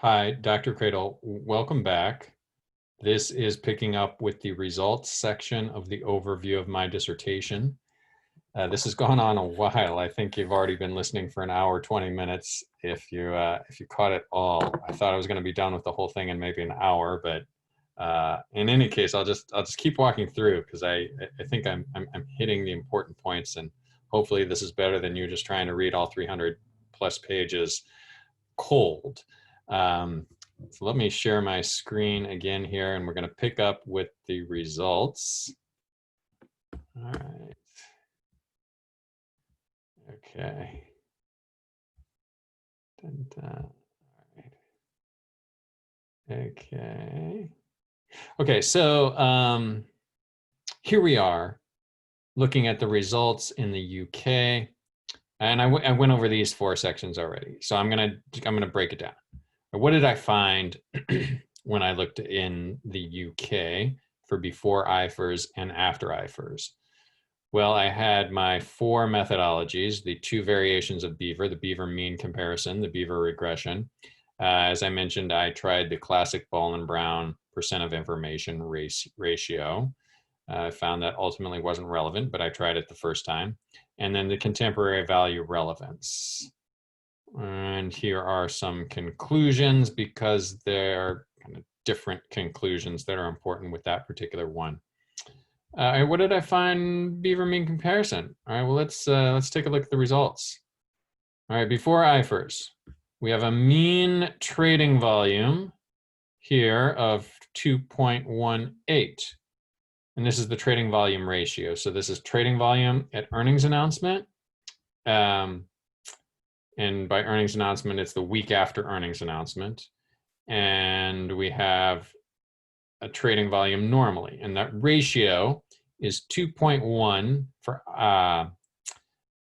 Hi, Dr. Credle. Welcome back. This is picking up with the results section of the overview of my dissertation. This has gone on a while. I think you've already been listening for an hour, 20 minutes. If you caught it all, I thought I was going to be done with the whole thing in maybe an hour, but in any case, I'll just keep walking through because I think I'm hitting the important points, and hopefully this is better than you just trying to read all 300 plus pages cold. So let me share my screen again here, and we're going to pick up with the results. All right. Okay. Dun, dun. All right. Okay. Okay, so here we are looking at the results in the UK. And I went over these 4 sections already. So I'm gonna break it down. What did I find when I looked in the UK for before IFRS and after IFRS? Well, I had my 4 methodologies, the 2 variations of Beaver, the Beaver mean comparison, the Beaver regression. As I mentioned, I tried the classic Ball and Brown percent of information ratio. I found that ultimately wasn't relevant, but I tried it the first time. And then the contemporary value relevance. And here are some conclusions because they're kind of different conclusions that are important with that particular one. What did I find Beaver mean comparison? All right, well, let's take a look at the results. All right, before IFRS, we have a mean trading volume here of 2.18. And this is the trading volume ratio. So this is trading volume at earnings announcement. And by earnings announcement, it's the week after earnings announcement. And we have a trading volume normally. And that ratio is 2.1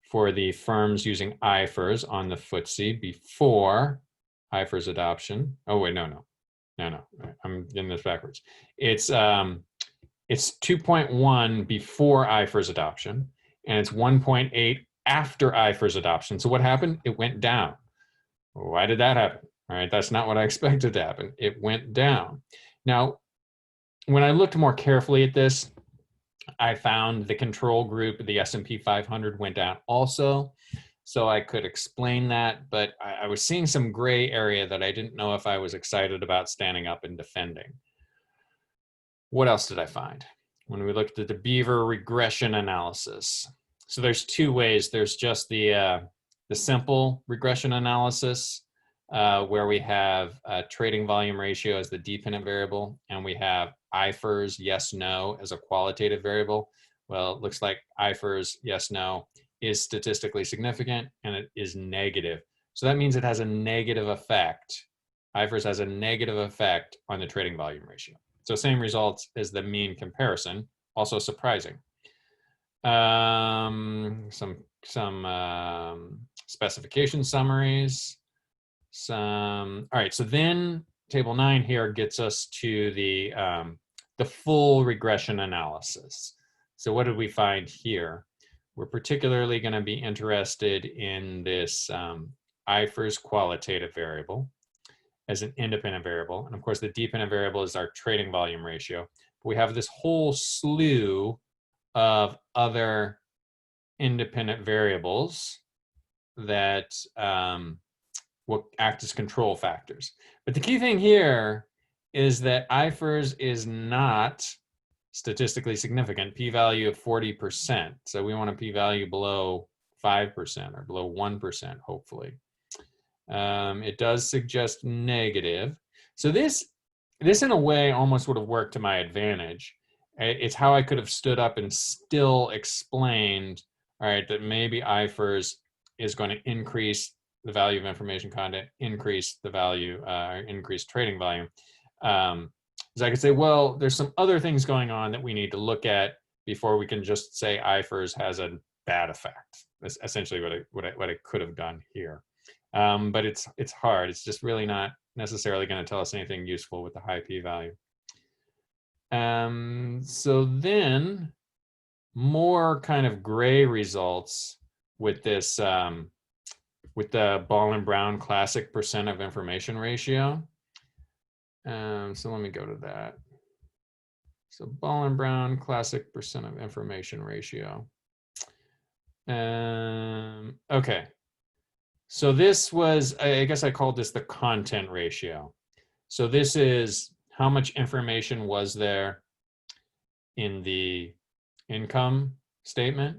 for the firms using IFRS on the FTSE before IFRS adoption. Oh, wait, no. I'm getting this backwards. It's 2.1 before IFRS adoption, and it's 1.8 after IFRS adoption. So what happened? It went down. Why did that happen? All right, that's not what I expected to happen. It went down. Now, when I looked more carefully at this, I found the control group, the S&P 500, went down also. So I could explain that, but I was seeing some gray area that I didn't know if I was excited about standing up and defending. What else did I find? When we looked at the Beaver regression analysis. So there's 2 ways. There's just the simple regression analysis, where we have trading volume ratio as the dependent variable, and we have IFRS yes, no as a qualitative variable. Well, it looks like IFRS yes, no is statistically significant, and it is negative. So that means it has a negative effect. IFRS has a negative effect on the trading volume ratio. So same results as the mean comparison, also surprising. Some specification summaries. All right, so then table 9 here gets us to the full regression analysis. So what did we find here? We're particularly going to be interested in this IFRS qualitative variable as an independent variable. And of course, the dependent variable is our trading volume ratio. But we have this whole slew of other independent variables that will act as control factors. But the key thing here is that IFRS is not statistically significant, p-value of 40%. So we want a p-value below 5% or below 1%, hopefully. It does suggest negative. So this in a way almost would have worked to my advantage. It's how I could have stood up and still explained, all right, that maybe IFRS is going to increase the value of information content, increase the value, increase trading volume. So I could say, well, there's some other things going on that we need to look at before we can just say IFRS has a bad effect. That's essentially what I could have done here. But it's hard. It's just really not necessarily going to tell us anything useful with the high p-value. So then more kind of gray results with this with the Ball and Brown classic percent of information ratio. So let me go to that. So Ball and Brown classic percent of information ratio. Okay. So this was, I guess I called this the content ratio. So this is how much information was there in the income statement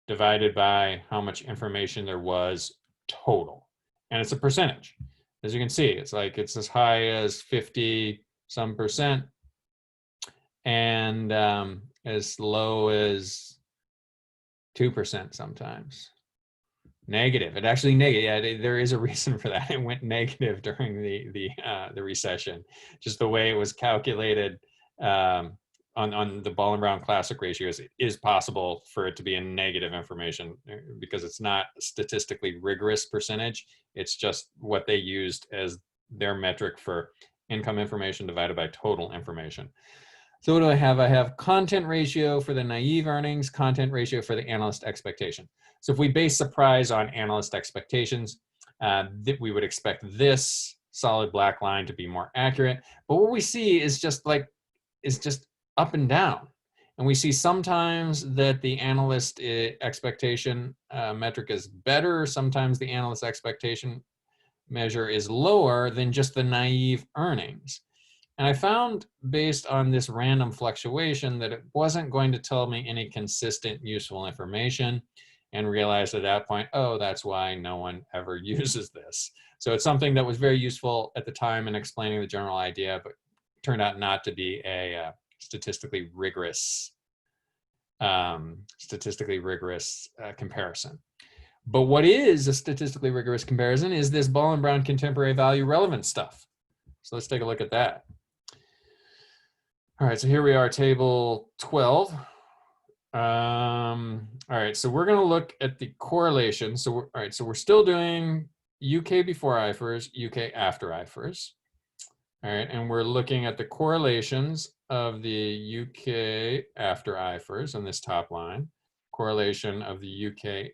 divided by how much information there was total. And it's a percentage. As you can see, it's like it's as high as 50 some percent and as low as 2% sometimes. Negative. It actually negative. Yeah, there is a reason for that. It went negative during the recession. Just the way it was calculated on the Ball and Brown classic ratios, it is possible for it to be a negative information because it's not a statistically rigorous percentage. It's just what they used as their metric for income information divided by total information. So what do I have? I have content ratio for the naive earnings, content ratio for the analyst expectation. So if we base surprise on analyst expectations, we would expect this solid black line to be more accurate. But what we see is just up and down. And we see sometimes that the analyst expectation metric is better. Sometimes the analyst expectation measure is lower than just the naive earnings. And I found, based on this random fluctuation, that it wasn't going to tell me any consistent useful information, and realized at that point, oh, that's why no one ever uses this. So it's something that was very useful at the time in explaining the general idea, but turned out not to be a statistically rigorous comparison. But what is a statistically rigorous comparison is this Ball and Brown contemporary value relevance stuff. So let's take a look at that. All right, so here we are, table 12. All right, so we're going to look at the correlation. So we're still doing UK before IFRS, UK after IFRS. All right, and we're looking at the correlations of the UK after IFRS on this top line, correlation of the UK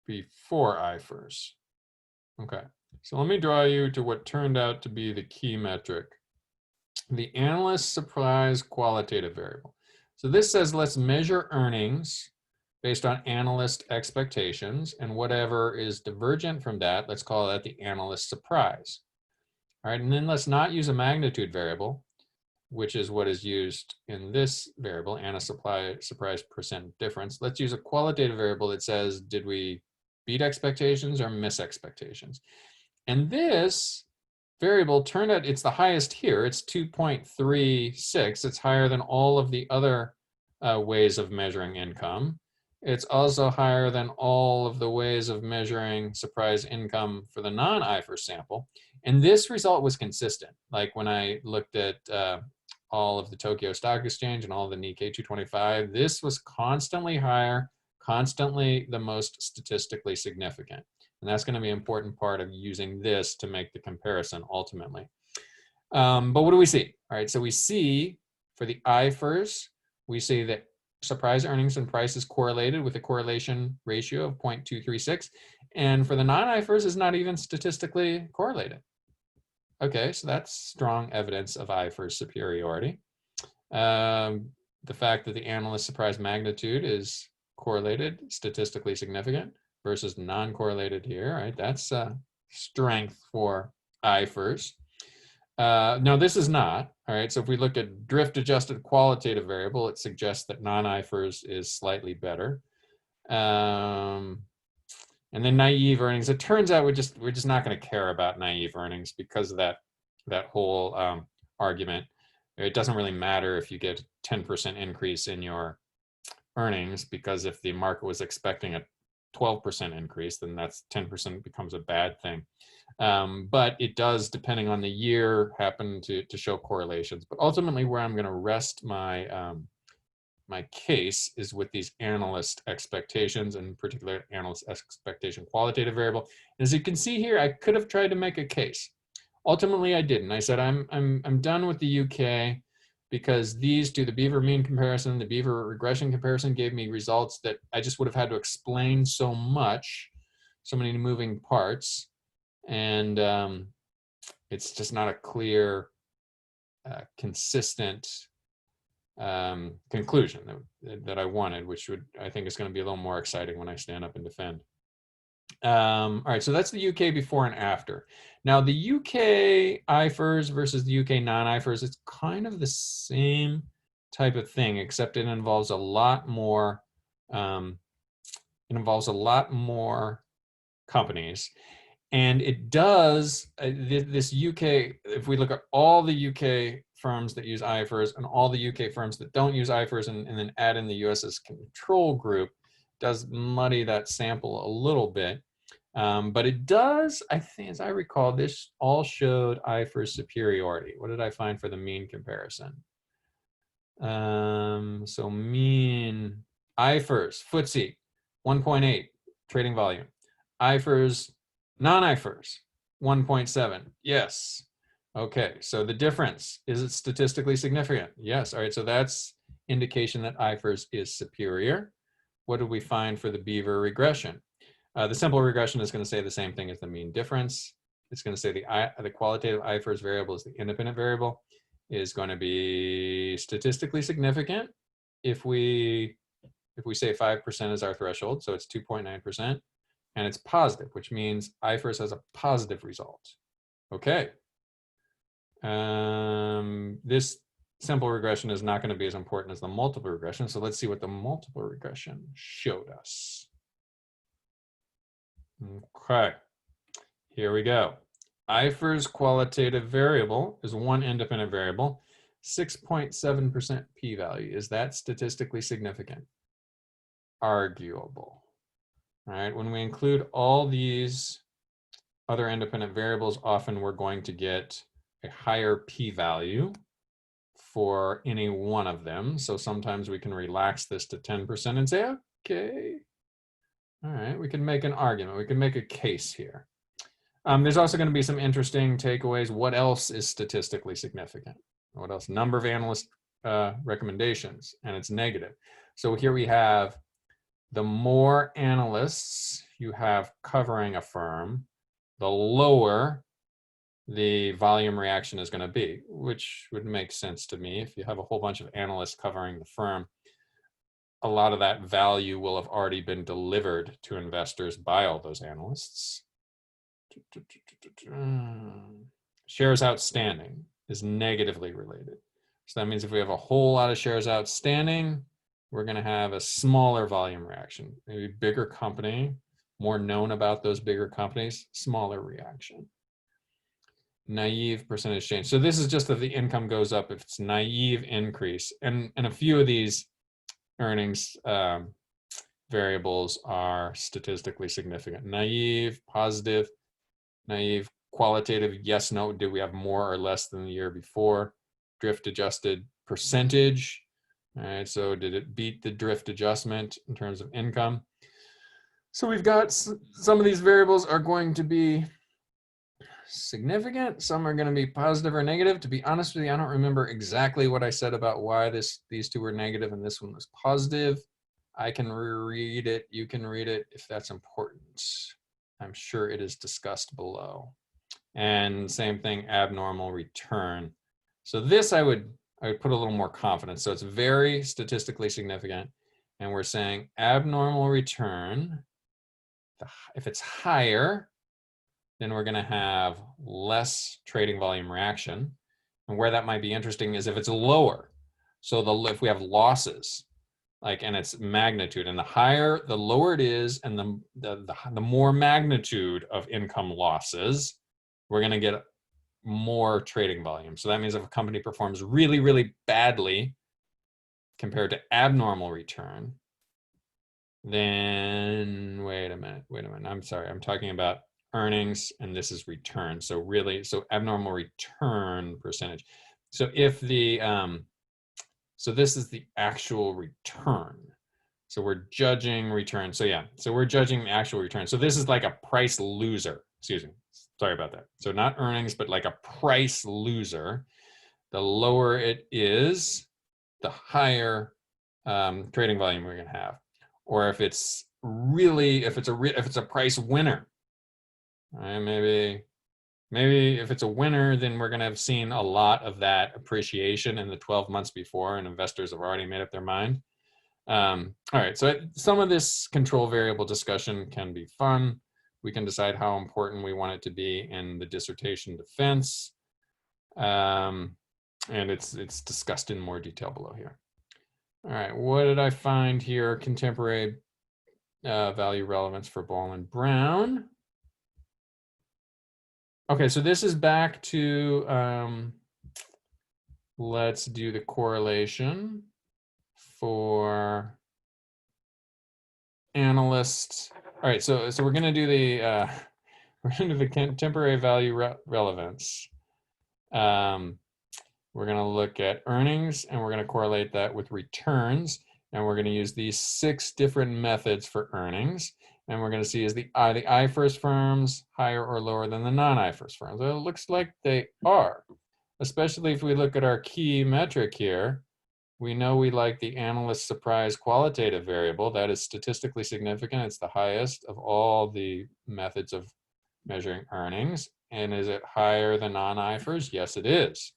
before IFRS. Okay, so let me draw you to what turned out to be the key metric, the analyst surprise qualitative variable. So this says let's measure earnings based on analyst expectations, and whatever is divergent from that, let's call that the analyst surprise. All right, and then let's not use a magnitude variable, which is what is used in this variable, analyst surprise percent difference. Let's use a qualitative variable that says, did we beat expectations or miss expectations? And this variable turned out it's the highest here. It's 2.36. It's higher than all of the other ways of measuring income. It's also higher than all of the ways of measuring surprise income for the non-IFRS sample. And this result was consistent. Like when I looked at all of the Tokyo Stock Exchange and all the Nikkei 225, this was constantly higher, constantly the most statistically significant. And that's going to be an important part of using this to make the comparison ultimately. But what do we see? All right, so we see for the IFRS, we see that surprise earnings and prices correlated with a correlation ratio of 0.236. And for the non-IFRS is not even statistically correlated. Okay, so that's strong evidence of IFRS superiority. The fact that the analyst surprise magnitude is correlated, statistically significant, versus non-correlated here, right? That's strength for IFRS. No, this is not, all right? So if we look at drift-adjusted qualitative variable, it suggests that non-IFRS is slightly better. And then naive earnings, it turns out we're just not going to care about naive earnings because of that whole argument. It doesn't really matter if you get 10% increase in your earnings, because if the market was expecting a 12% increase, then that's 10% becomes a bad thing. But it does, depending on the year, happen to show correlations. But ultimately, where I'm going to rest my my case is with these analyst expectations, and in particular analyst expectation qualitative variable. As you can see here, I could have tried to make a case. Ultimately, I didn't. I said I'm done with the UK because these two, the Beaver mean comparison, the Beaver regression comparison, gave me results that I just would have had to explain so much. so many moving parts, and it's just not a clear, consistent conclusion that I wanted, which I think is going to be a little more exciting when I stand up and defend. All right, so that's the UK before and after. Now the UK IFRS versus the UK non-IFRS, it's kind of the same type of thing, except it involves a lot more. It involves a lot more companies, and it does this UK. If we look at all the UK firms that use IFRS and all the UK firms that don't use IFRS, and then add in the US's control group, does muddy that sample a little bit. But it does, I think, as I recall, this all showed IFRS superiority. What did I find for the mean comparison? So mean IFRS, FTSE, 1.8 trading volume. IFRS, non-IFRS, 1.7. Yes. Okay, so the difference, is it statistically significant? Yes. All right, so that's indication that IFRS is superior. What did we find for the Beaver regression? The simple regression is going to say the same thing as the mean difference. It's going to say the qualitative IFRS variable is the independent variable, is going to be statistically significant if we say 5% is our threshold, so it's 2.9%, and it's positive, which means IFRS has a positive result. Okay. This simple regression is not going to be as important as the multiple regression, so let's see what the multiple regression showed us. Okay, here we go. IFRS qualitative variable is one independent variable, 6.7% p-value. Is that statistically significant? Arguable. All right, when we include all these other independent variables, often we're going to get a higher p-value for any one of them. So sometimes we can relax this to 10% and say, okay, all right, we can make an argument. We can make a case here. There's also going to be some interesting takeaways. What else is statistically significant? What else? Number of analyst recommendations, and it's negative. So here we have the more analysts you have covering a firm, the lower the volume reaction is going to be, which would make sense to me. If you have a whole bunch of analysts covering the firm, a lot of that value will have already been delivered to investors by all those analysts. Shares outstanding is negatively related. So that means if we have a whole lot of shares outstanding, we're going to have a smaller volume reaction. Maybe bigger company, more known about those bigger companies, smaller reaction. Naive percentage change. So this is just that the income goes up if it's naive increase. And a few of these earnings variables are statistically significant. Naive, positive, naive, qualitative, yes, no, did we have more or less than the year before? Drift adjusted percentage. All right, so did it beat the drift adjustment in terms of income? So we've got some of these variables are going to be significant. Some are going to be positive or negative. To be honest with you, I don't remember exactly what I said about why these two were negative and this one was positive. I can reread it. You can read it if that's important. I'm sure it is discussed below. And same thing, abnormal return. So this I would put a little more confidence. So it's very statistically significant. And we're saying abnormal return, if it's higher, then we're going to have less trading volume reaction. And where that might be interesting is if it's lower. So if we have losses, and its magnitude, and the lower it is, and the more magnitude of income losses, we're going to get more trading volume. So that means if a company performs really, really badly compared to abnormal return, then wait a minute. I'm sorry. I'm talking about earnings, and this is return. So abnormal return percentage. So if so this is the actual return. So we're judging return. So yeah, so we're judging the actual return. So this is like a price loser. Excuse me. Sorry about that. So not earnings, but like a price loser. The lower it is, the higher trading volume we're going to have. Or if it's really, if it's a price winner, right? Maybe if it's a winner, then we're going to have seen a lot of that appreciation in the 12 months before, and investors have already made up their mind. All right, so some of this control variable discussion can be fun. We can decide how important we want it to be in the dissertation defense. And it's discussed in more detail below here. All right, what did I find here? Contemporary value relevance for Ball and Brown. Okay, so this is back to, let's do the correlation for analysts. All right, so we're gonna do the contemporary value relevance. We're gonna look at earnings, and we're gonna correlate that with returns, and we're gonna use these 6 different methods for earnings. And we're going to see is the IFRS firms higher or lower than the non-IFRS firms. Well, it looks like they are, especially if we look at our key metric here. We know we like the analyst surprise qualitative variable. That is statistically significant. It's the highest of all the methods of measuring earnings. And is it higher than non-IFRS? Yes, it is.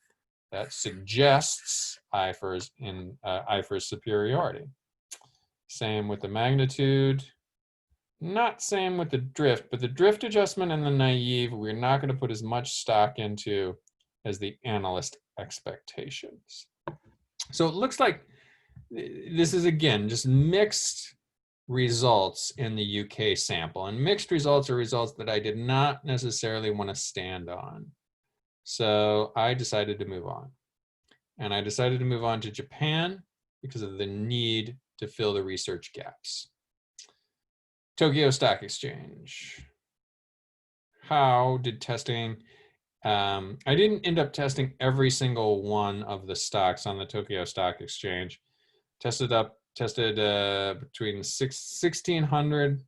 That suggests IFRS in IFRS superiority. Same with the magnitude. Not same with the drift, but the drift adjustment and the naive, we're not going to put as much stock into as the analyst expectations. So it looks like this is, again, just mixed results in the UK sample. And mixed results are results that I did not necessarily want to stand on. So I decided to move on. And I decided to move on to Japan because of the need to fill the research gaps. Tokyo Stock Exchange. How did testing, I didn't end up testing every single one of the stocks on the Tokyo Stock Exchange. Tested between 1,600,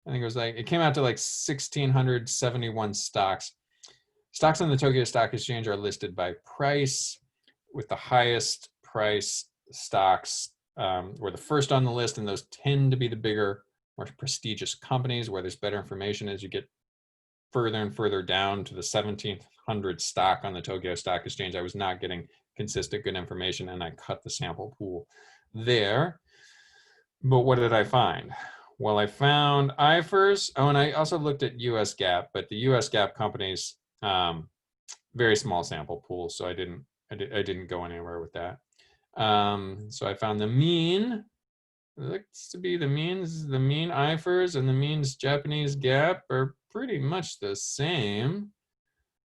I think it came out to like 1,671 stocks. Stocks on the Tokyo Stock Exchange are listed by price, with the highest price stocks were the first on the list, and those tend to be the bigger, more prestigious companies where there's better information as you get further and further down to the 1,700 stock on the Tokyo Stock Exchange. I was not getting consistent good information, and I cut the sample pool there. But what did I find? Well, I found IFRS. Oh, and I also looked at US GAAP, but the US GAAP companies, very small sample pool, so I didn't go anywhere with that. So I found the mean. Looks to be the mean IFRS and the means Japanese GAAP are pretty much the same.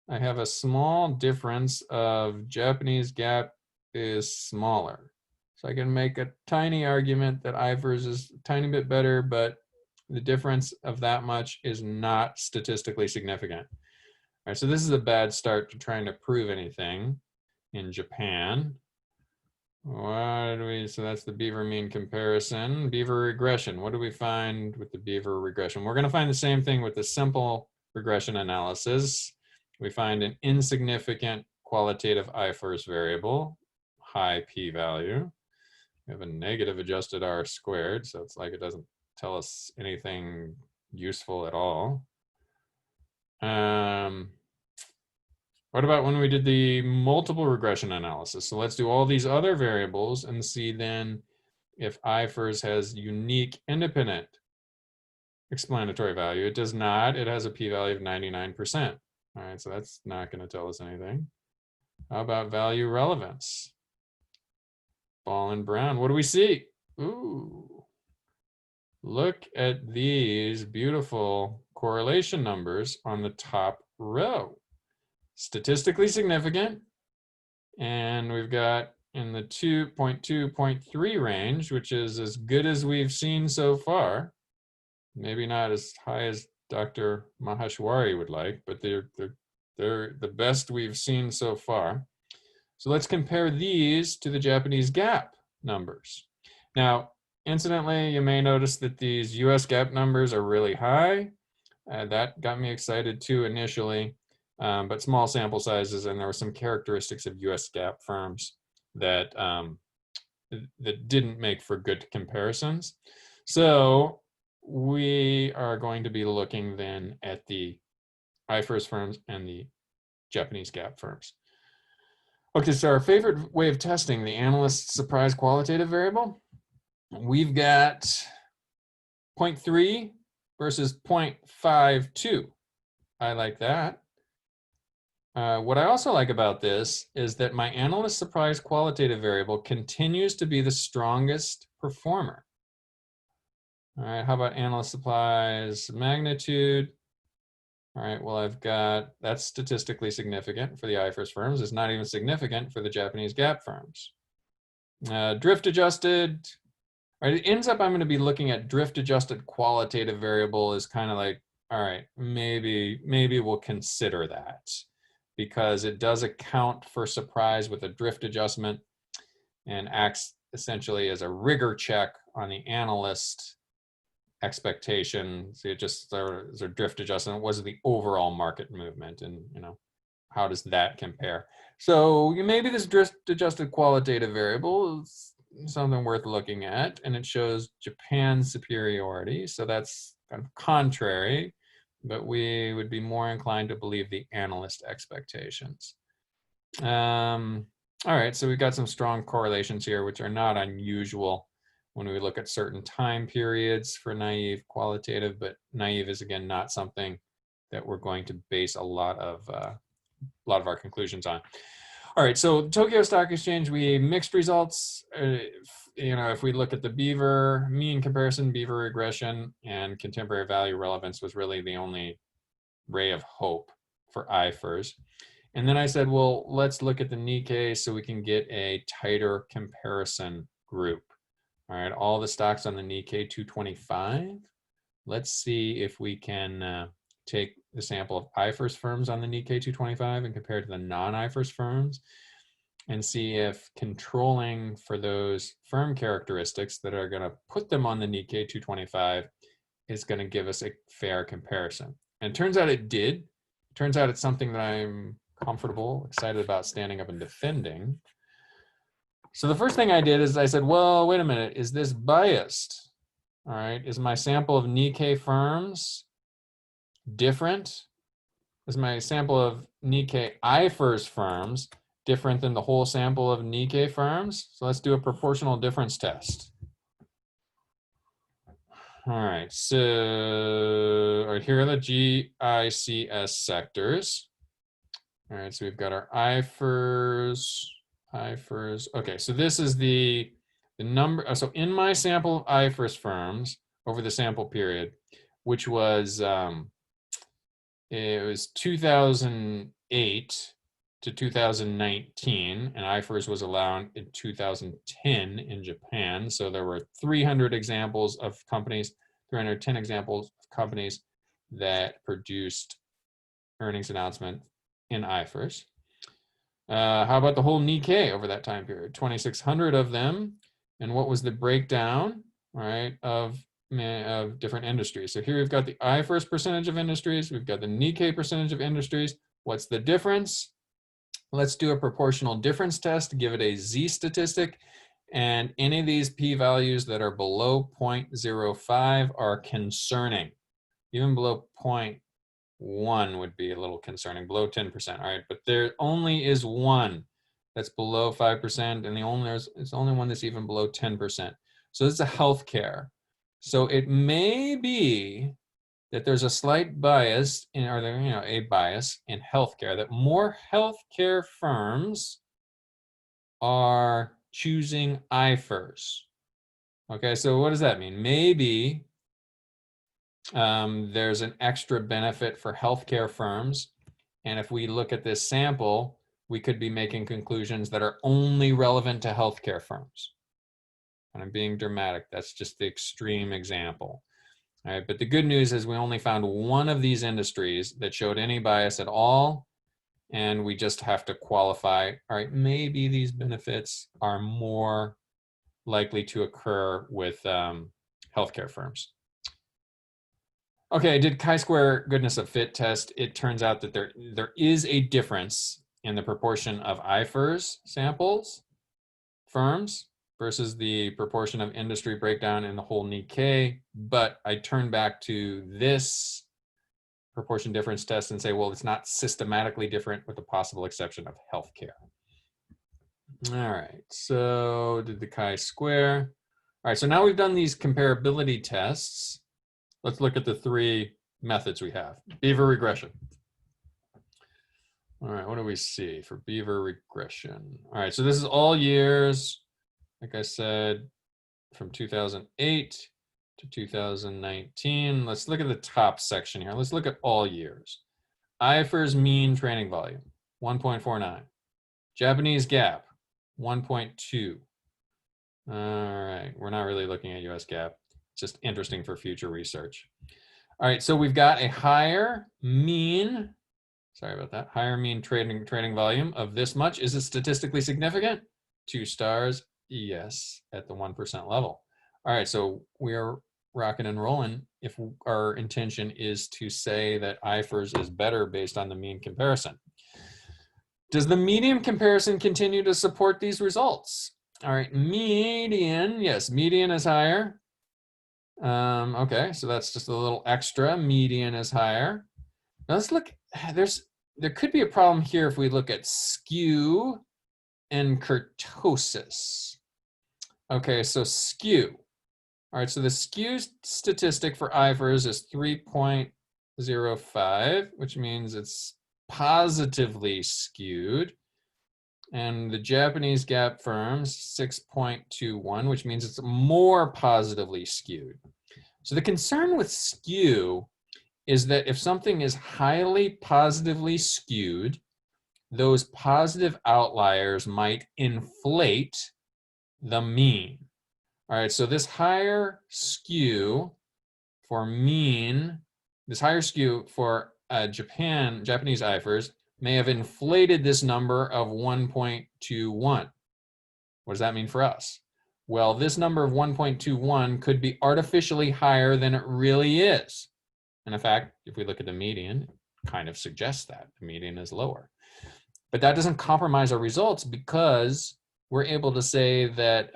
I have a small difference of Japanese GAAP is smaller. So I can make a tiny argument that IFRS is a tiny bit better, but the difference of that much is not statistically significant. All right, so this is a bad start to trying to prove anything in Japan. So that's the beaver mean comparison. Beaver regression. What do we find with the beaver regression? We're going to find the same thing with the simple regression analysis. We find an insignificant qualitative IFRS variable, high p-value. We have a negative adjusted R squared, so it's like it doesn't tell us anything useful at all. What about when we did the multiple regression analysis? So let's do all these other variables and see then if IFRS has unique independent explanatory value. It does not. It has a p-value of 99%. All right, so that's not going to tell us anything. How about value relevance? Ball and Brown. What do we see? Ooh. Look at these beautiful correlation numbers on the top row. Statistically significant, and we've got in the 2.2, 0.3 range, which is as good as we've seen so far. Maybe not as high as Dr. Maheshwari would like, but they're the best we've seen so far. So let's compare these to the Japanese GAAP numbers. Now, incidentally, you may notice that these US GAAP numbers are really high. That got me excited too initially. But small sample sizes, and there were some characteristics of US GAAP firms that that didn't make for good comparisons. So we are going to be looking then at the IFRS firms and the Japanese GAAP firms. Okay, so our favorite way of testing the analyst surprise qualitative variable, we've got 0.3 versus 0.52. I like that. What I also like about this is that my analyst surprise qualitative variable continues to be the strongest performer. All right, how about analyst supplies magnitude? All right, well, I've got, that's statistically significant for the IFRS firms. It's not even significant for the Japanese GAAP firms. Drift adjusted, all right, it ends up I'm going to be looking at drift adjusted qualitative variable as kind of like, all right, maybe we'll consider that because it does account for surprise with a drift adjustment and acts essentially as a rigor check on the analyst expectation. So it just there's a drift adjustment. What was the overall market movement, and how does that compare? So maybe this drift adjusted qualitative variable is something worth looking at, and it shows Japan's superiority. So that's kind of contrary, but we would be more inclined to believe the analyst expectations. All right, so we've got some strong correlations here, which are not unusual when we look at certain time periods for naive qualitative, but naive is again not something that we're going to base a lot of our conclusions on. All right, so Tokyo Stock Exchange, we mixed results. If we look at the Beaver mean comparison, Beaver regression, and contemporary value relevance was really the only ray of hope for IFRS. And then I said, well, let's look at the Nikkei so we can get a tighter comparison group. All right, all the stocks on the Nikkei 225. Let's see if we can take the sample of IFRS firms on the Nikkei 225 and compare it to the non-IFRS firms and see if controlling for those firm characteristics that are going to put them on the Nikkei 225 is going to give us a fair comparison. And it turns out it did. It turns out it's something that I'm comfortable, excited about standing up and defending. So the first thing I did is I said, well, wait a minute, is this biased? All right, is my sample of Nikkei firms different? Is my sample of Nikkei IFRS firms different than the whole sample of Nikkei firms? So let's do a proportional difference test. All right, so here are the GICS sectors. All right, so we've got our IFRS. Okay, so this is the number. So in my sample of IFRS firms over the sample period, which was it was 2008 to 2019, and IFRS was allowed in 2010 in Japan. So there were 300 examples of companies, 310 examples of companies that produced earnings announcement in IFRS. How about the whole Nikkei over that time period? 2,600 of them. And what was the breakdown, right, of different industries? So here we've got the IFRS percentage of industries. We've got the Nikkei percentage of industries. What's the difference? Let's do a proportional difference test, give it a Z statistic. And any of these p-values that are below 0.05 are concerning. Even below 0.1 would be a little concerning, below 10%. All right, but there only is one that's below 5%, and it's only one that's even below 10%. So this is a healthcare. So it may be that there's a slight bias a bias in healthcare, that more healthcare firms are choosing IFRS. Okay, so what does that mean? Maybe there's an extra benefit for healthcare firms. And if we look at this sample, we could be making conclusions that are only relevant to healthcare firms. And I'm being dramatic. That's just the extreme example. All right, but the good news is we only found one of these industries that showed any bias at all. And we just have to qualify, all right, maybe these benefits are more likely to occur with healthcare firms. Okay, I did chi-square goodness of fit test. It turns out that there is a difference in the proportion of IFRS samples, firms, versus the proportion of industry breakdown in the whole Nikkei. But I turn back to this proportion difference test and say, well, it's not systematically different with the possible exception of healthcare. All right, so did the chi-square. All right, so now we've done these comparability tests. Let's look at the three methods we have. Beaver regression. All right, what do we see for Beaver regression? All right, so this is all years, like I said, from 2008 to 2019. Let's look at the top section here. Let's look at all years. IFRS mean training volume, 1.49. Japanese gap, 1.2. All right, we're not really looking at US gap. It's just interesting for future research. All right, so we've got a higher mean, sorry about that, higher mean trading volume of this much. Is it statistically significant? 2 stars, yes, at the 1% level. All right, so we are rocking and rolling if our intention is to say that IFRS is better based on the mean comparison. Does the median comparison continue to support these results? All right, median, yes, median is higher. Okay, so that's just a little extra. Median is higher. Now let's look, there could be a problem here if we look at skew and kurtosis. Okay, so skew. All right, so the skew statistic for IFRS is 3.05, which means it's positively skewed. And the Japanese gap firms, 6.21, which means it's more positively skewed. So the concern with skew is that if something is highly positively skewed, those positive outliers might inflate the mean. All right, so this higher skew for mean, this higher skew for Japanese IFRS may have inflated this number of 1.21. What does that mean for us? Well, this number of 1.21 could be artificially higher than it really is. And in fact, if we look at the median, it kind of suggests that the median is lower. But that doesn't compromise our results because we're able to say that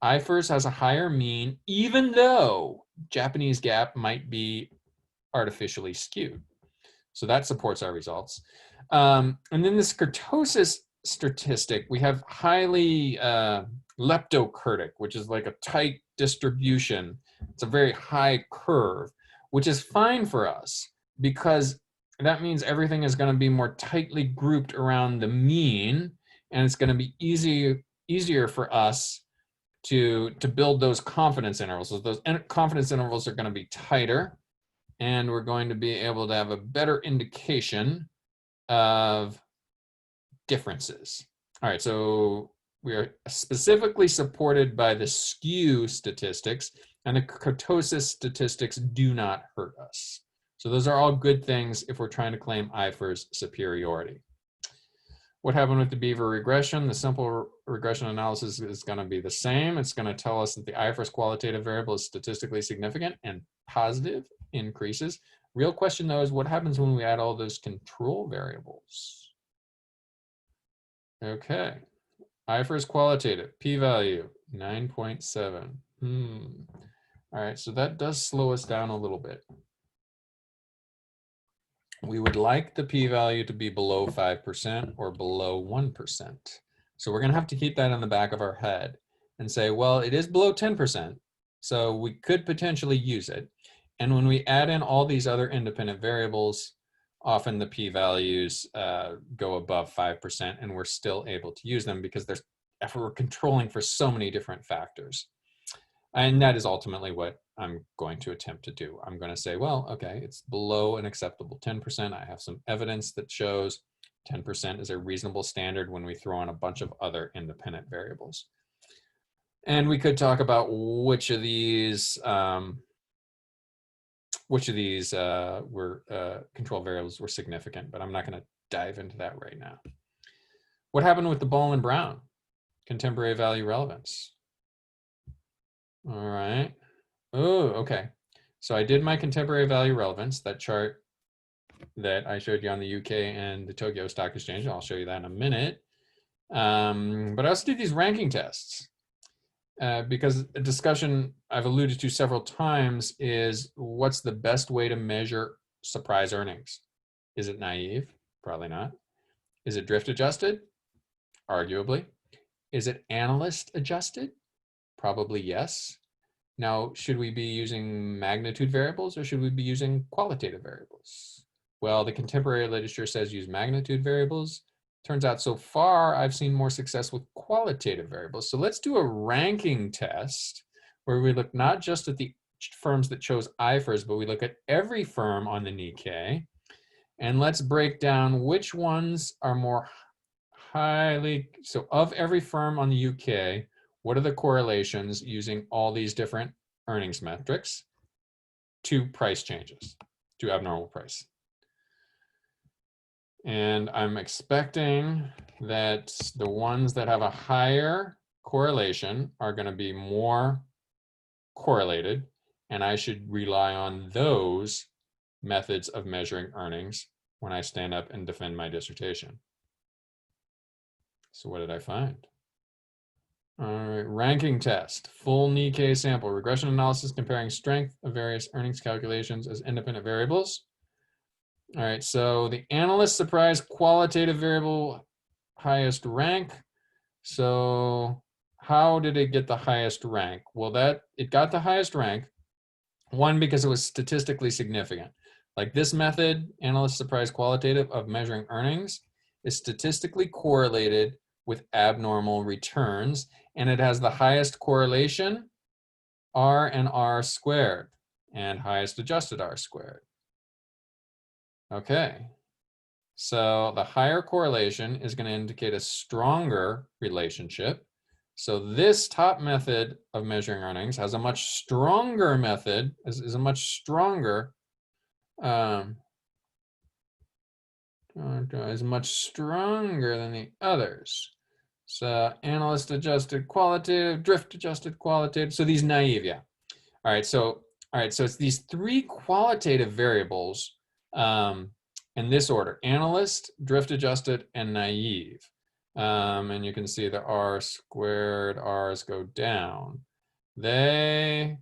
IFRS has a higher mean, even though Japanese gap might be artificially skewed. So that supports our results. And then this kurtosis statistic, we have highly leptokurtic, which is like a tight distribution. It's a very high curve, which is fine for us because that means everything is going to be more tightly grouped around the mean, and it's going to be easier for us to build those confidence intervals. So those confidence intervals are going to be tighter, and we're going to be able to have a better indication of differences. All right, so we are specifically supported by the skew statistics, and the kurtosis statistics do not hurt us. So those are all good things if we're trying to claim IFRS superiority. What happened with the Beaver regression? The simple regression analysis is going to be the same. It's going to tell us that the IFRS qualitative variable is statistically significant and positive increases. Real question though is what happens when we add all those control variables? Okay, IFRS qualitative, p-value 9.7. All right, so that does slow us down a little bit. We would like the p-value to be below 5% or below 1%. So we're going to have to keep that in the back of our head and say, well, it is below 10%, so we could potentially use it. And when we add in all these other independent variables, often the p-values go above 5%, and we're still able to use them because we're controlling for so many different factors. And that is ultimately what I'm going to attempt to do. I'm going to say, well, okay, it's below an acceptable 10%. I have some evidence that shows 10% is a reasonable standard when we throw in a bunch of other independent variables. And we could talk about which of these control variables were significant, but I'm not going to dive into that right now. What happened with the Ball and Brown? Contemporary value relevance. All right. Oh, okay. So I did my contemporary value relevance, that chart that I showed you on the UK and the Tokyo Stock Exchange. I'll show you that in a minute. But I also did these ranking tests. because a discussion I've alluded to several times is what's the best way to measure surprise earnings? Is it naive? Probably not. Is it drift adjusted? Arguably. Is it analyst adjusted? Probably yes. Now, should we be using magnitude variables or should we be using qualitative variables? Well, the contemporary literature says use magnitude variables. Turns out so far I've seen more success with qualitative variables. So let's do a ranking test where we look not just at the firms that chose IFRS, but we look at every firm on the Nikkei. And let's break down which ones are more highly, so of every firm on the UK, what are the correlations using all these different earnings metrics to price changes, to abnormal price? And I'm expecting that the ones that have a higher correlation are going to be more correlated, and I should rely on those methods of measuring earnings when I stand up and defend my dissertation. So what did I find? All right, ranking test, full Nikkei sample, regression analysis comparing strength of various earnings calculations as independent variables. All right, so the analyst surprise qualitative variable highest rank. So how did it get the highest rank? Well, it got the highest rank, one, because it was statistically significant. Like this method, analyst surprise qualitative of measuring earnings, is statistically correlated with abnormal returns, and it has the highest correlation, R and R squared, and highest adjusted R squared. Okay, so the higher correlation is going to indicate a stronger relationship. So this top method of measuring earnings has a much stronger method, is a much stronger, is much stronger than the others. So analyst adjusted qualitative, drift adjusted qualitative. So these naive, yeah. All right, so it's these three qualitative variables in this order: analyst, drift adjusted, and naive. And you can see the R squared R's go down. They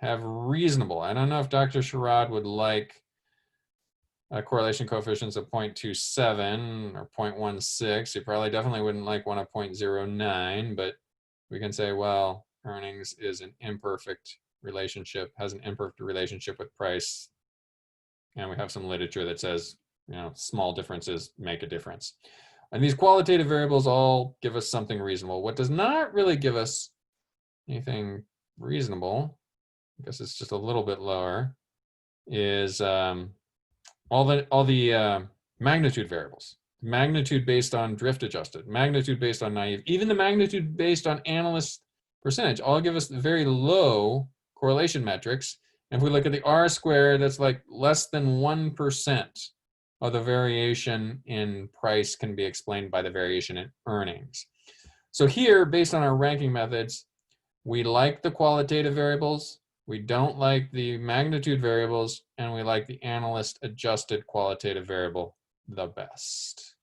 have reasonable. I don't know if Dr. Sherrod would like correlation coefficients of 0.27 or 0.16. You probably definitely wouldn't like one of 0.09, but we can say, well, earnings is an imperfect relationship, has an imperfect relationship with price. And we have some literature that says, small differences make a difference. And these qualitative variables all give us something reasonable. What does not really give us anything reasonable, I guess it's just a little bit lower, is all the magnitude variables. Magnitude based on drift adjusted, magnitude based on naive, even the magnitude based on analyst percentage, all give us very low correlation metrics. And if we look at the R squared, that's like less than 1% of the variation in price can be explained by the variation in earnings. So here, based on our ranking methods, we like the qualitative variables, we don't like the magnitude variables, and we like the analyst adjusted qualitative variable the best.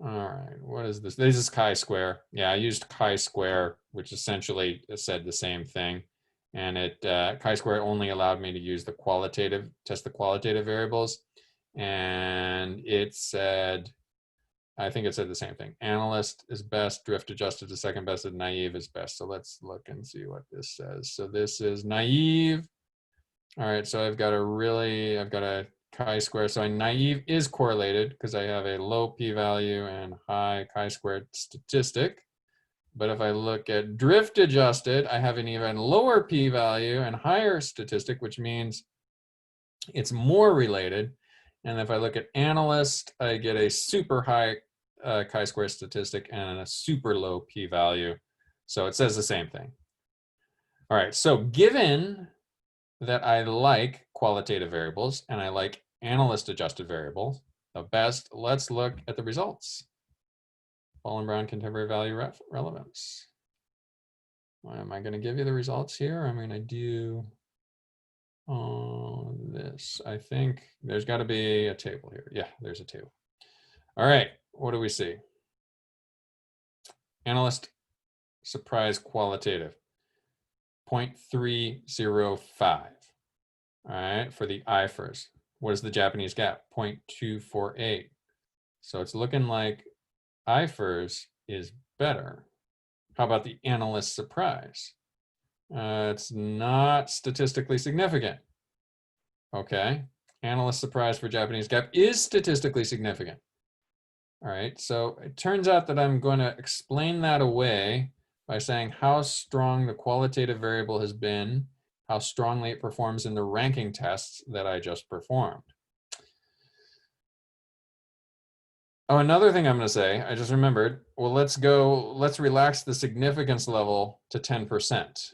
All right, what is this? This is chi-square. Yeah, I used chi-square, which essentially said the same thing. And chi-square only allowed me to use the qualitative, test the qualitative variables. And it said, I think it said the same thing. Analyst is best, drift adjusted to second best, and naive is best. So let's look and see what this says. So this is naive. All right, so I've got a chi-square. So naive is correlated because I have a low p-value and high chi-squared statistic. But if I look at drift adjusted, I have an even lower p-value and higher statistic, which means it's more related. And if I look at analyst, I get a super high chi-square statistic and a super low p-value. So it says the same thing. All right, so given that I like qualitative variables and I like analyst adjusted variables the best, let's look at the results. Paul and Brown contemporary value relevance. Am I going to give you the results here? I'm going to do this. I think there's got to be a table here. Yeah, there's a table. All right, what do we see? Analyst surprise qualitative? 0.305. All right, for the IFRS. What is the Japanese gap? 0.248. So it's looking like IFRS is better. How about the analyst surprise? It's not statistically significant. Okay, analyst surprise for Japanese gap is statistically significant. All right, so it turns out that I'm going to explain that away by saying how strong the qualitative variable has been, how strongly it performs in the ranking tests that I just performed. Oh, another thing I'm going to say, I just remembered, well, let's relax the significance level to 10%.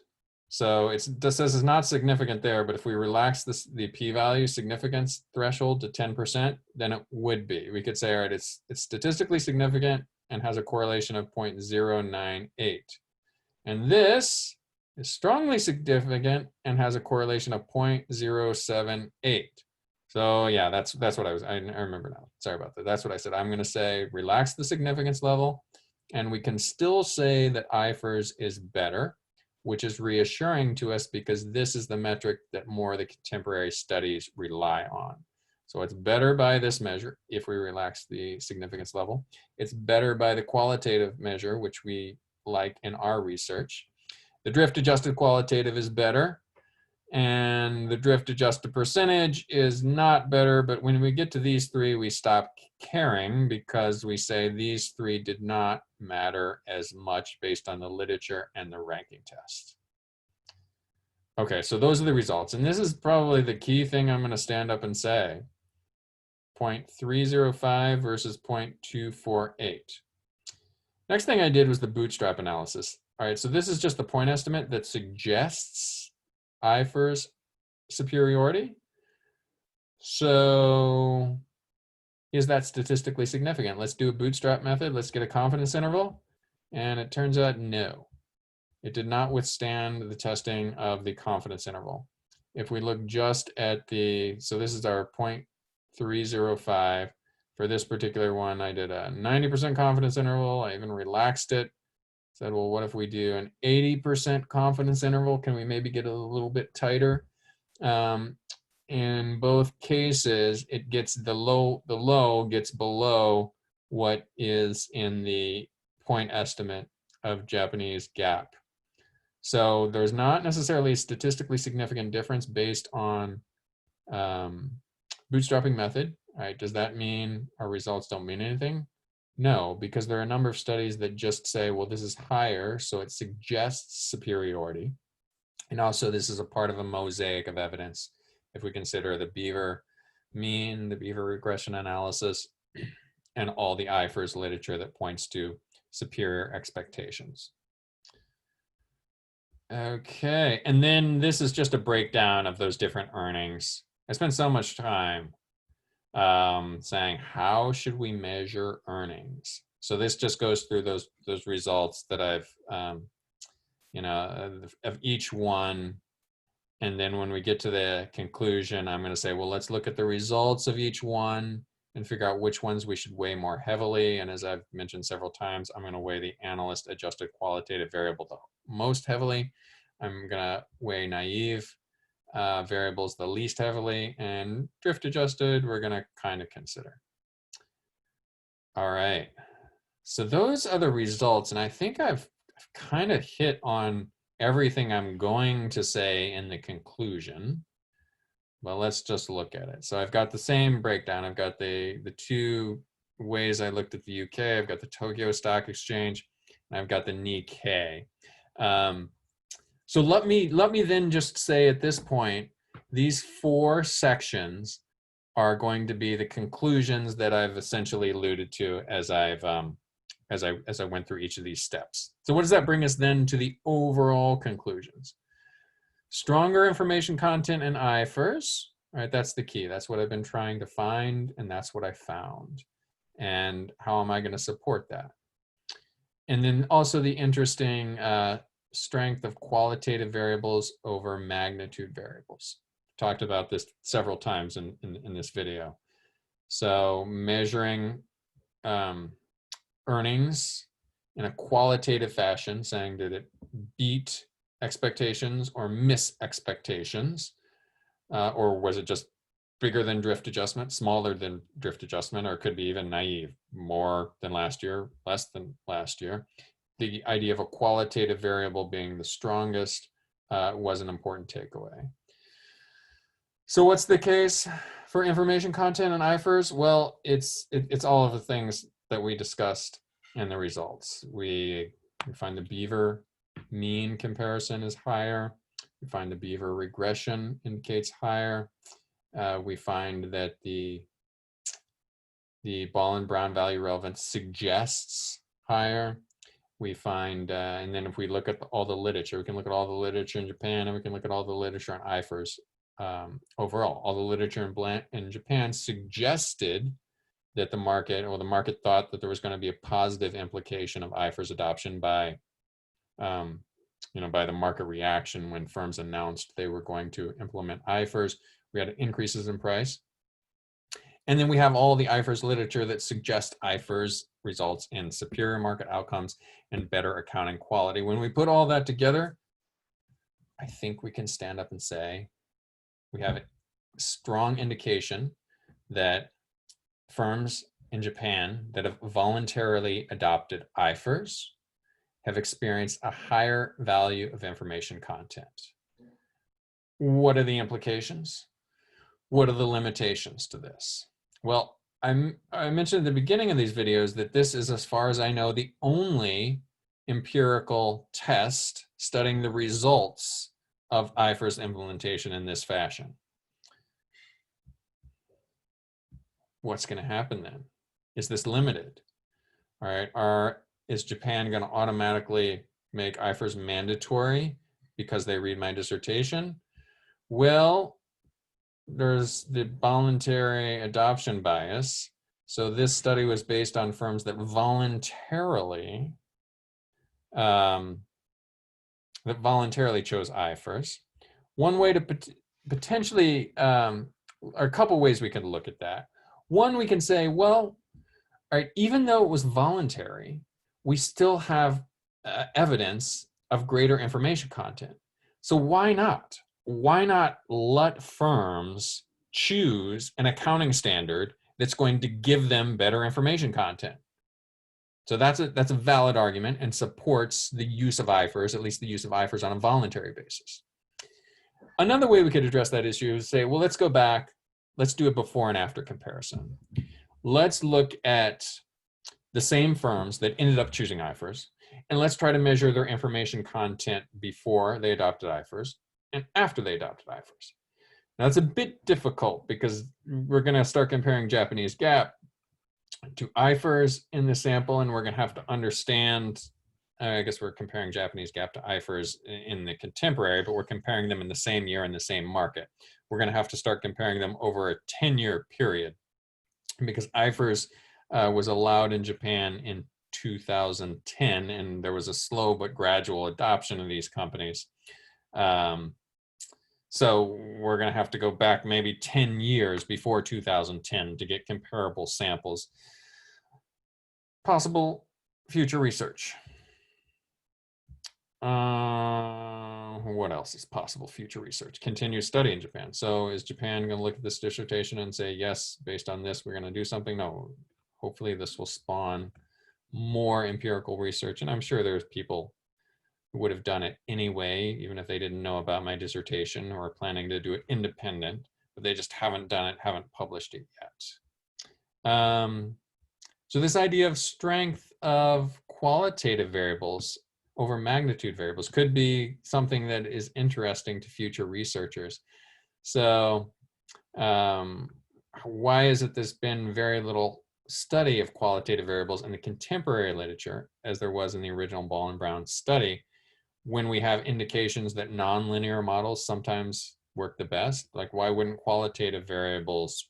So it says it's not significant there, but if we relax the p-value significance threshold to 10%, then it would be. We could say, all right, it's statistically significant and has a correlation of 0.098. And this is strongly significant and has a correlation of 0.078. So yeah, that's what I remember now. Sorry about that. That's what I said. I'm going to say relax the significance level, and we can still say that IFRS is better, which is reassuring to us because this is the metric that more of the contemporary studies rely on. So it's better by this measure if we relax the significance level. It's better by the qualitative measure, which we like in our research. The drift adjusted qualitative is better, and the drift adjusted percentage is not better, but when we get to these three, we stop caring because we say these three did not matter as much based on the literature and the ranking test. Okay, so those are the results, and this is probably the key thing I'm going to stand up and say. 0.305 versus 0.248. Next thing I did was the bootstrap analysis. All right, so this is just the point estimate that suggests IFRS superiority. So is that statistically significant? Let's do a bootstrap method. Let's get a confidence interval. And it turns out no. It did not withstand the testing of the confidence interval. If we look just at so this is our 0.305. For this particular one, I did a 90% confidence interval. I even relaxed it. Said, well, what if we do an 80% confidence interval? Can we maybe get a little bit tighter? In both cases, it gets the low gets below what is in the point estimate of Japanese gap. So there's not necessarily a statistically significant difference based on bootstrapping method. Right? Does that mean our results don't mean anything? No, because there are a number of studies that just say, well, this is higher, so it suggests superiority. And also, this is a part of a mosaic of evidence. If we consider the Beaver mean, the Beaver regression analysis, and all the IFRS literature that points to superior expectations. Okay, and then this is just a breakdown of those different earnings. I spent so much time saying, how should we measure earnings? So this just goes through those results that I've, of each one. And then when we get to the conclusion, I'm going to say, well, let's look at the results of each one and figure out which ones we should weigh more heavily. And as I've mentioned several times, I'm going to weigh the analyst adjusted qualitative variable the most heavily. I'm going to weigh naive variables the least heavily, and drift adjusted we're going to kind of consider. All right, so those are the results, and I think I've kind of hit on everything I'm going to say in the conclusion. Well, let's just look at it. So I've got the same breakdown. I've got the two ways I looked at the UK. I've got the Tokyo Stock Exchange, and I've got the Nikkei. So let me then just say at this point, these four sections are going to be the conclusions that I've essentially alluded to as I went through each of these steps. So what does that bring us then to the overall conclusions? Stronger information content in IFRS, right? That's the key. That's what I've been trying to find, and that's what I found. And how am I going to support that? And then also the interesting strength of qualitative variables over magnitude variables. Talked about this several times in this video. So measuring earnings in a qualitative fashion, saying did it beat expectations or miss expectations, or was it just bigger than drift adjustment, smaller than drift adjustment, or it could be even naive, more than last year, less than last year. The idea of a qualitative variable being the strongest was an important takeaway. So what's the case for information content and IFRS? Well, it's all of the things that we discussed in the results. We find the Beaver mean comparison is higher. We find the Beaver regression indicates higher. We find that the Ball and Brown value relevance suggests higher. We find, and then if we look at all the literature, we can look at all the literature in Japan, and we can look at all the literature on IFRS overall. All the literature in Japan suggested that the market thought that there was going to be a positive implication of IFRS adoption by, by the market reaction when firms announced they were going to implement IFRS. We had increases in price. And then we have all the IFRS literature that suggests IFRS results in superior market outcomes and better accounting quality. When we put all that together, I think we can stand up and say we have a strong indication that firms in Japan that have voluntarily adopted IFRS have experienced a higher value of information content. What are the implications? What are the limitations to this? Well, I mentioned at the beginning of these videos that this is, as far as I know, the only empirical test studying the results of IFRS implementation in this fashion. What's going to happen then? Is this limited? All right, is Japan going to automatically make IFRS mandatory because they read my dissertation? Well, there's the voluntary adoption bias. So this study was based on firms that voluntarily chose IFRS. One way to potentially, or a couple ways we could look at that. One, we can say, well, all right, even though it was voluntary, we still have evidence of greater information content. So why not? Why not let firms choose an accounting standard that's going to give them better information content? So that's a valid argument and supports the use of IFRS, at least the use of IFRS on a voluntary basis. Another way we could address that issue is say, well, let's go back, let's do a before and after comparison. Let's look at the same firms that ended up choosing IFRS, and let's try to measure their information content before they adopted IFRS and after they adopted IFRS. Now, it's a bit difficult because we're going to start comparing Japanese GAAP to IFRS in the sample, and we're going to have to understand, I guess we're comparing Japanese GAAP to IFRS in the contemporary, but we're comparing them in the same year in the same market. We're going to have to start comparing them over a 10-year period because IFRS was allowed in Japan in 2010, and there was a slow but gradual adoption of these companies. So we're going to have to go back maybe 10 years before 2010 to get comparable samples. Possible future research. What else is possible future research? Continued study in Japan. So is Japan going to look at this dissertation and say, yes, based on this, we're going to do something? No. Hopefully this will spawn more empirical research. And I'm sure there's people who would have done it anyway, even if they didn't know about my dissertation or planning to do it independent, but they just haven't done it, haven't published it yet. So this idea of strength of qualitative variables over magnitude variables could be something that is interesting to future researchers. So why is it there's been very little study of qualitative variables in the contemporary literature as there was in the original Ball and Brown study, when we have indications that nonlinear models sometimes work the best? Like, why wouldn't qualitative variables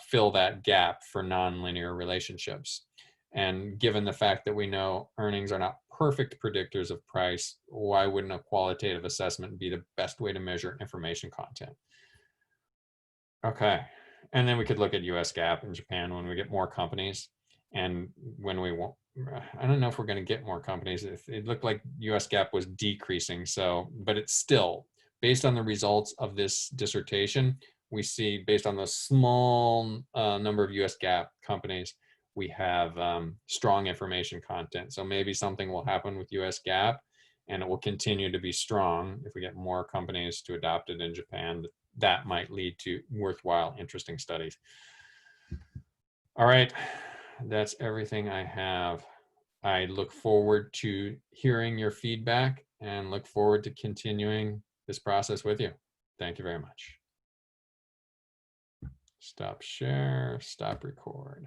fill that gap for nonlinear relationships? And given the fact that we know earnings are not perfect predictors of price, why wouldn't a qualitative assessment be the best way to measure information content? Okay, and then we could look at US GAAP in Japan when we get more companies, and when we I don't know if we're going to get more companies. It looked like US GAAP was decreasing. So, but it's still based on the results of this dissertation. We see based on the small number of US GAAP companies, we have strong information content. So maybe something will happen with US GAAP and it will continue to be strong. If we get more companies to adopt it in Japan, that might lead to worthwhile, interesting studies. All right, that's everything I have. I look forward to hearing your feedback and look forward to continuing this process with you. Thank you very much. Stop share, stop record.